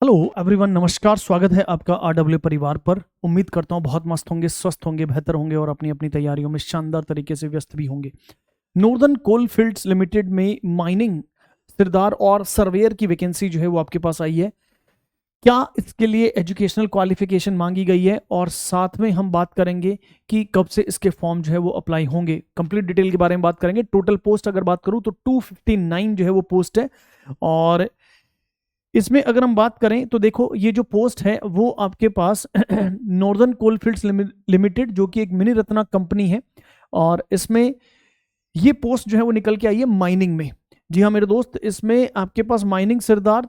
Hello everyone, नमस्कार। स्वागत है आपका आरडब्ल्यू परिवार पर। उम्मीद करता हूँ बहुत मस्त होंगे, स्वस्थ होंगे, बेहतर होंगे और अपनी अपनी तैयारियों में शानदार तरीके से व्यस्त भी होंगे। नॉर्दर्न कोल फील्ड्स लिमिटेड में माइनिंग सिरदार और सर्वेयर की वैकेंसी जो है वो आपके पास आई है। क्या इसके लिए एजुकेशनल क्वालिफिकेशन मांगी गई है और साथ में हम बात करेंगे कि कब से इसके फॉर्म जो है वो अप्लाई होंगे। कंप्लीट डिटेल के बारे में बात करेंगे। टोटल पोस्ट अगर बात करूं तो 259 जो है वो पोस्ट है। और इसमें अगर हम बात करें तो देखो, ये जो पोस्ट है वो आपके पास नॉर्दर्न कोलफील्ड्स लिमिटेड, जो कि एक मिनी रत्ना कंपनी है, और इसमें ये पोस्ट जो है वो निकल के आई है माइनिंग में। जी हाँ मेरे दोस्त, इसमें आपके पास mining sirdar,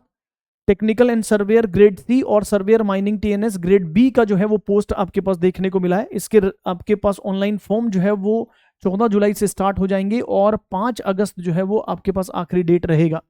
technical and surveyor grade C और surveyor mining TNS grade B का जो है वो पोस्ट आपके पास देखने को मिला है। इसके आपके पास ऑनलाइन फॉर्म जो है वो 14 जुलाई से स्टार्ट हो जाएंगे और 5 अगस्त जो है वो आपके पास आखिरी डेट रहेगा।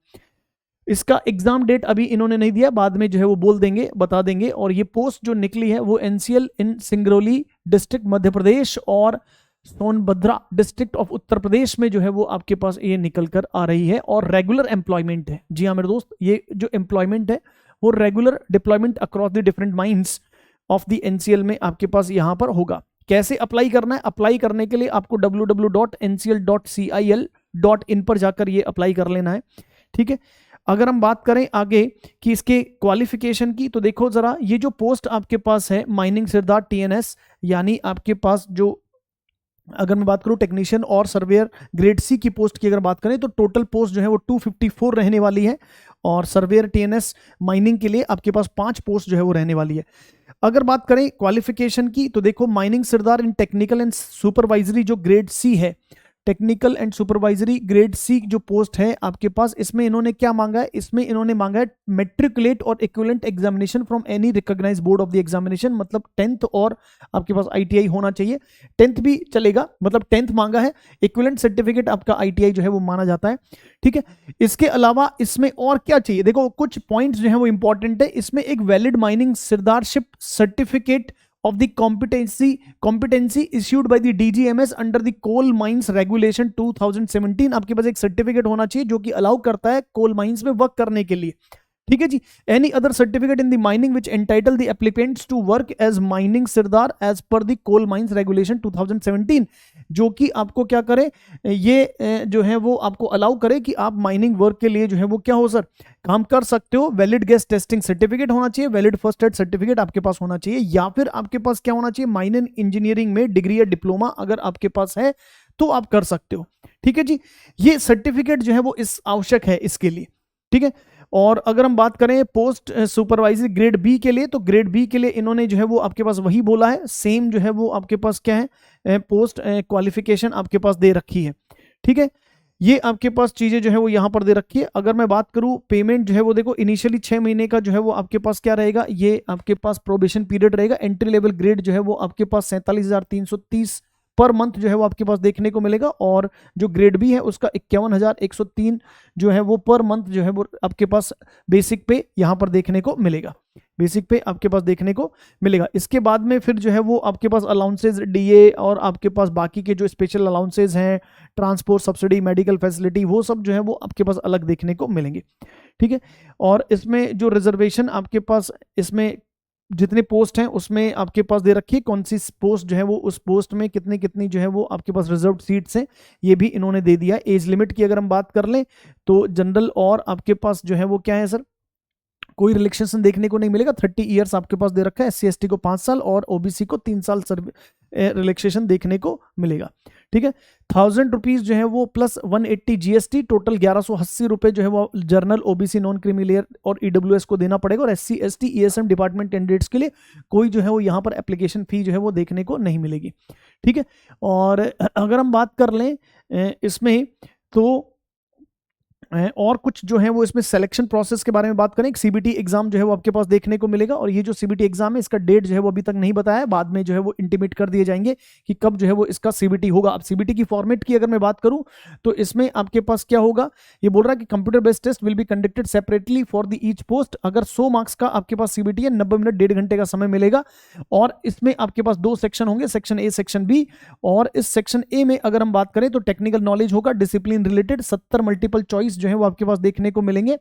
इसका एग्जाम डेट अभी इन्होंने नहीं दिया, बाद में जो है वो बोल देंगे, बता देंगे। और ये पोस्ट जो निकली है वो एनसीएल इन सिंगरौली डिस्ट्रिक्ट मध्य प्रदेश और सोनभद्रा डिस्ट्रिक्ट ऑफ उत्तर प्रदेश में जो है वो आपके पास ये निकल कर आ रही है और रेगुलर एम्प्लॉयमेंट है। जी हाँ मेरे दोस्त, ये जो एम्प्लॉयमेंट है वो regular deployment across the different mines of the NCL में आपके पास यहाँ पर होगा। कैसे अप्लाई करना है? अप्लाई करने के लिए आपको www.ncl.cil.in पर जाकर ये अप्लाई कर लेना है। ठीक है, अगर हम बात करें आगे कि इसके क्वालिफिकेशन की, तो देखो जरा, ये जो पोस्ट आपके पास है माइनिंग सिरदार टीएनएस, यानी आपके पास जो, अगर मैं बात करूं टेक्नीशियन और सर्वेयर ग्रेड सी की पोस्ट की अगर बात करें तो टोटल पोस्ट जो है वो 254 रहने वाली है। और सर्वेयर टीएनएस माइनिंग के लिए आपके पास 5 पोस्ट जो है वो रहने वाली है। अगर बात करें क्वालिफिकेशन की तो देखो, mining sirdar in technical and supervisory जो ग्रेड सी है, technical and supervisory grade C जो पोस्ट है आपके पास, इसमें इन्होंने क्या मांगा है? इसमें इन्होंने मांगा है मैट्रिकुलेट और equivalent examination from any recognised board of the examination, मतलब 10th और आपके पास आईटीआई होना चाहिए। 10th भी चलेगा, मतलब 10th मांगा है। इक्विवेलेंट सर्टिफिकेट आपका आईटीआई जो है वो माना जाता है। ठीक है, इसके अलावा इसमें और क्या चाहिए? देखो कुछ पॉइंट्स जो है वो इंपॉर्टेंट है। इसमें एक valid mining sirdarship certificate of the competency issued by the DGMS under the coal mines regulation 2017। आपके पास एक सर्टिफिकेट होना चाहिए जो कि अलाउ करता है कोल माइंस में वर्क करने के लिए। ठीक है जी। Any other certificate in the mining which entitle the applicants to work as mining sirdar as per the coal mines regulation 2017, जो कि आपको क्या करे, ये जो है वो आपको अलाउ करे कि आप माइनिंग वर्क के लिए जो है वो क्या हो सर, काम कर सकते हो। वैलिड गैस टेस्टिंग सर्टिफिकेट होना चाहिए, वैलिड फर्स्ट एड सर्टिफिकेट आपके पास होना चाहिए, या फिर आपके पास क्या होना चाहिए, माइनिंग इंजीनियरिंग में डिग्री या डिप्लोमा अगर आपके पास है तो आप कर सकते हो। ठीक है जी, ये सर्टिफिकेट जो है वो इस आवश्यक है इसके लिए। ठीक है, और अगर हम बात करें पोस्ट सुपरवाइजर ग्रेड बी के लिए, तो ग्रेड बी के लिए इन्होंने जो है वो आपके पास वही बोला है, सेम जो है वो आपके पास क्या है, पोस्ट क्वालिफिकेशन आपके पास दे रखी है। ठीक है, ये आपके पास चीजें जो है वो यहाँ पर दे रखी है। अगर मैं बात करूं पेमेंट जो है वो, देखो इनिशियली 6 महीने का जो है वो आपके पास क्या रहेगा, ये आपके पास प्रोबेशन पीरियड रहेगा। एंट्री लेवल ग्रेड जो है वो आपके पास 47,330 पर मंथ जो है वो आपके पास देखने को मिलेगा। और जो ग्रेड बी है उसका 51,103 जो है वो पर मंथ जो है वो आपके पास बेसिक पे यहाँ पर देखने को मिलेगा, बेसिक पे आपके पास देखने को मिलेगा। इसके बाद में फिर जो है वो आपके पास अलाउंसेज, डीए और आपके पास बाकी के जो स्पेशल अलाउंसेज हैं, ट्रांसपोर्ट सब्सिडी, मेडिकल फैसिलिटी, वो सब जो है वो आपके पास अलग देखने को मिलेंगे। ठीक है, और इसमें जो रिजर्वेशन आपके पास, इसमें जितने पोस्ट हैं उसमें आपके पास दे रखी है कौन सी पोस्ट जो है वो, उस पोस्ट में कितनी कितनी जो है वो आपके पास रिजर्व्ड सीट्स हैं, ये भी इन्होंने दे दिया। एज लिमिट की अगर हम बात कर लें तो जनरल और आपके पास जो है वो क्या है सर, कोई रिलैक्सेशन देखने को नहीं मिलेगा। 30 ईयर्स आपके पास दे रखा है। SC/ST को 5 साल और ओबीसी को 3 साल रिलैक्सेशन देखने को मिलेगा। ठीक है, 1000 रुपीज जो है वो प्लस 180 GST, टोटल 1180 रुपए जो है वो journal, OBC, non creamy layer और ईडब्ल्यूएस को देना पड़ेगा। और SC/ST ESM डिपार्टमेंट कैंडिडेट्स के लिए कोई जो है वो यहाँ पर एप्लीकेशन फी जो है वो देखने को नहीं मिलेगी। ठीक है, और अगर हम बात कर लें इसमें तो और कुछ जो है वो इसमें सिलेक्शन प्रोसेस के बारे में बात करें, सीबीटी एग्जाम जो है वो आपके पास देखने को मिलेगा। और ये जो सीबीटी एग्जाम है इसका डेट जो है वो अभी तक नहीं बताया है, बाद में जो है वो इंटीमेट कर दिए जाएंगे कि कब जो है वो इसका सीबीटी होगा। अब सीबीटी की फॉर्मेट की अगर मैं बात करूं तो इसमें आपके पास क्या होगा, ये बोल रहा है कि computer based test will be conducted separately for the each post. अगर 100 मार्क्स का आपके पास सीबीटी है, 90 मिनट 1.5 घंटे का समय मिलेगा। और इसमें आपके पास 2 सेक्शन होंगे, सेक्शन ए, सेक्शन बी। और इस सेक्शन ए में अगर हम बात करें तो टेक्निकल नॉलेज होगा, discipline related 70 multiple choice based जो है वो आपके पास देखने को मिलेंगे।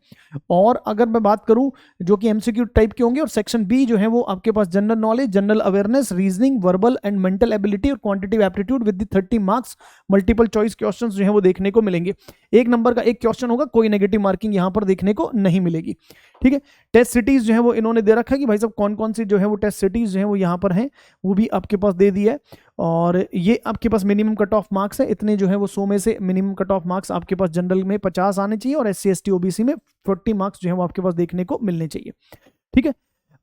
और अगर मैं बात करूं जो कि एमसीक्यू टाइप के होंगे, और सेक्शन बी जो है वो आपके पास general knowledge, general awareness, reasoning, verbal and mental ability और quantitative aptitude with the 30 marks multiple choice questions जो है वो देखने को मिलेंगे। एक नंबर का एक क्वेश्चन होगा, कोई नेगेटिव मार्किंग यहां पर देखने को नहीं मिलेगी। ठीक है, टेस्ट सिटीज जो है वो इन्होंने दे रखा है कि भाई साहब कौन कौन सी जो है वो टेस्ट सिटीज जो है वो यहाँ पर हैं, वो भी आपके पास दे दिया है। और ये आपके पास मिनिमम कट ऑफ मार्क्स है, इतने जो है वो 100 में से मिनिमम कट ऑफ मार्क्स आपके पास जनरल में 50 आने चाहिए और SC ST OBC में 40 मार्क्स जो है वो आपके पास देखने को मिलने चाहिए। ठीक है,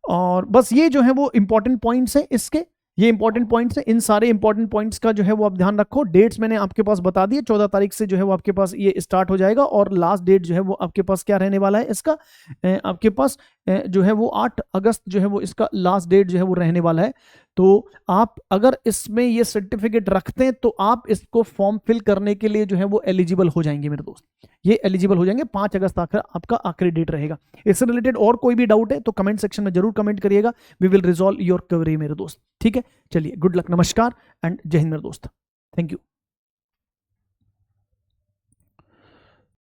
और बस ये जो है वो इंपॉर्टेंट पॉइंट्स हैं इसके, ये इंपॉर्टेंट पॉइंट्स हैं। इन सारे इंपॉर्टेंट पॉइंट्स का जो है वो आप ध्यान रखो। डेट्स मैंने आपके पास बता दिए, 14 तारीख से जो है वो आपके पास ये स्टार्ट हो जाएगा और लास्ट डेट जो है वो आपके पास क्या रहने वाला है इसका, आपके पास जो है वो 8 अगस्त जो है वो इसका लास्ट डेट जो है वो रहने वाला है। तो आप अगर इसमें ये सर्टिफिकेट रखते हैं तो आप इसको फॉर्म फिल करने के लिए जो है वो एलिजिबल हो जाएंगे मेरे दोस्त, ये एलिजिबल हो जाएंगे। 5 अगस्त आपका आखिरी डेट रहेगा। इससे रिलेटेड और कोई भी डाउट है तो कमेंट सेक्शन में जरूर कमेंट करिएगा, we will resolve your query मेरे दोस्त। ठीक है, चलिए गुड लक, नमस्कार एंड जय हिंद मेरे दोस्त, थैंक यू।